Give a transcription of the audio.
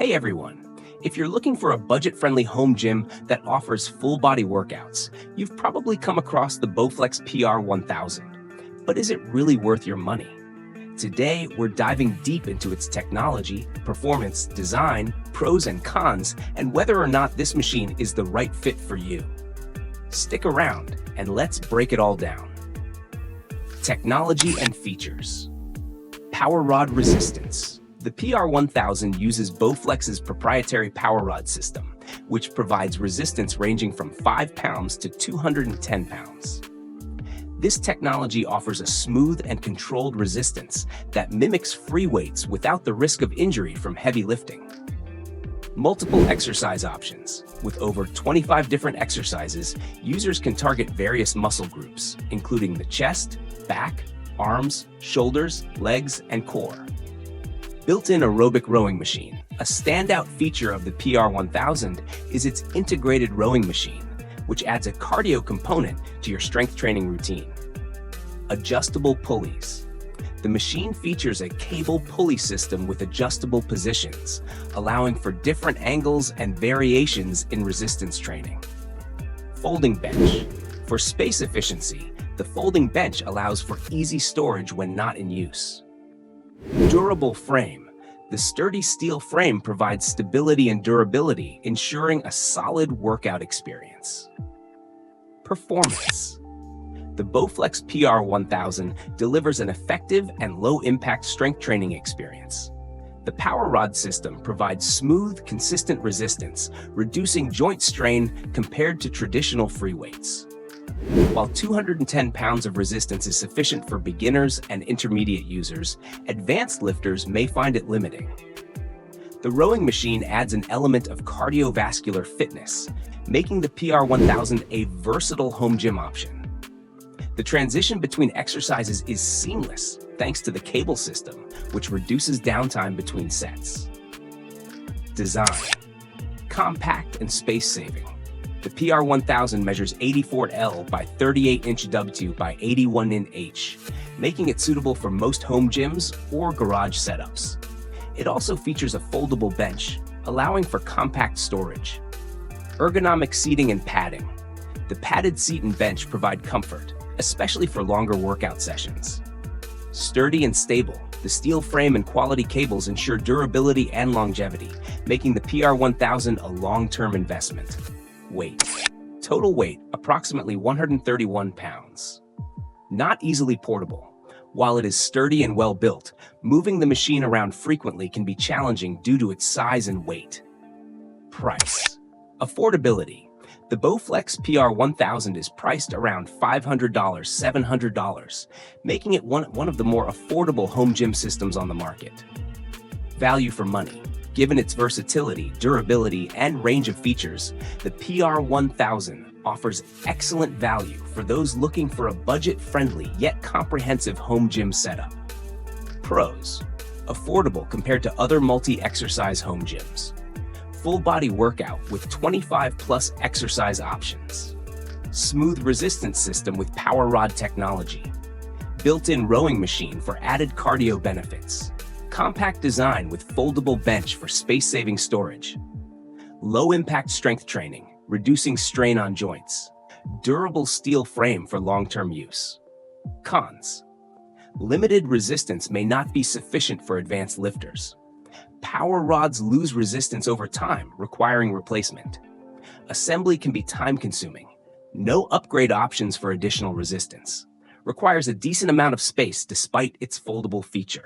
Hey everyone! If you're looking for a budget-friendly home gym that offers full-body workouts, you've probably come across the Bowflex PR1000. But is it really worth your money? Today, we're diving deep into its technology, performance, design, pros and cons, and whether or not this machine is the right fit for you. Stick around, and let's break it all down. Technology and features. Power rod resistance. The PR1000 uses Bowflex's proprietary power rod system, which provides resistance ranging from 5 pounds to 210 pounds. This technology offers a smooth and controlled resistance that mimics free weights without the risk of injury from heavy lifting. Multiple exercise options. With over 25 different exercises, users can target various muscle groups, including the chest, back, arms, shoulders, legs, and core. Built-in aerobic rowing machine. A standout feature of the PR1000 is its integrated rowing machine, which adds a cardio component to your strength training routine. Adjustable pulleys. The machine features a cable pulley system with adjustable positions, allowing for different angles and variations in resistance training. Folding bench. For space efficiency, the folding bench allows for easy storage when not in use. Durable frame. The sturdy steel frame provides stability and durability, ensuring a solid workout experience. Performance. The Bowflex PR1000 delivers an effective and low-impact strength training experience. The power rod system provides smooth, consistent resistance, reducing joint strain compared to traditional free weights. While 210 pounds of resistance is sufficient for beginners and intermediate users, advanced lifters may find it limiting. The rowing machine adds an element of cardiovascular fitness, making the PR1000 a versatile home gym option. The transition between exercises is seamless thanks to the cable system, which reduces downtime between sets. Design. Compact and space-saving. The PR1000 measures 84L by 38-inch W by 81-inch, making it suitable for most home gyms or garage setups. It also features a foldable bench, allowing for compact storage. Ergonomic seating and padding. The padded seat and bench provide comfort, especially for longer workout sessions. Sturdy and stable, the steel frame and quality cables ensure durability and longevity, making the PR1000 a long-term investment. Weight. Total weight, approximately 131 pounds. Not easily portable. While it is sturdy and well-built, moving the machine around frequently can be challenging due to its size and weight. Price. Affordability. The Bowflex PR1000 is priced around $500, $700, making it one of the more affordable home gym systems on the market. Value for money. Given its versatility, durability, and range of features, the PR1000 offers excellent value for those looking for a budget-friendly yet comprehensive home gym setup. Pros. Affordable compared to other multi-exercise home gyms. Full-body workout with 25+ exercise options. Smooth resistance system with power rod technology. Built-in rowing machine for added cardio benefits. Compact design with foldable bench for space-saving storage. Low-impact strength training, reducing strain on joints. Durable steel frame for long-term use. Cons. Limited resistance may not be sufficient for advanced lifters. Power rods lose resistance over time, requiring replacement. Assembly can be time-consuming. No upgrade options for additional resistance. Requires a decent amount of space despite its foldable feature.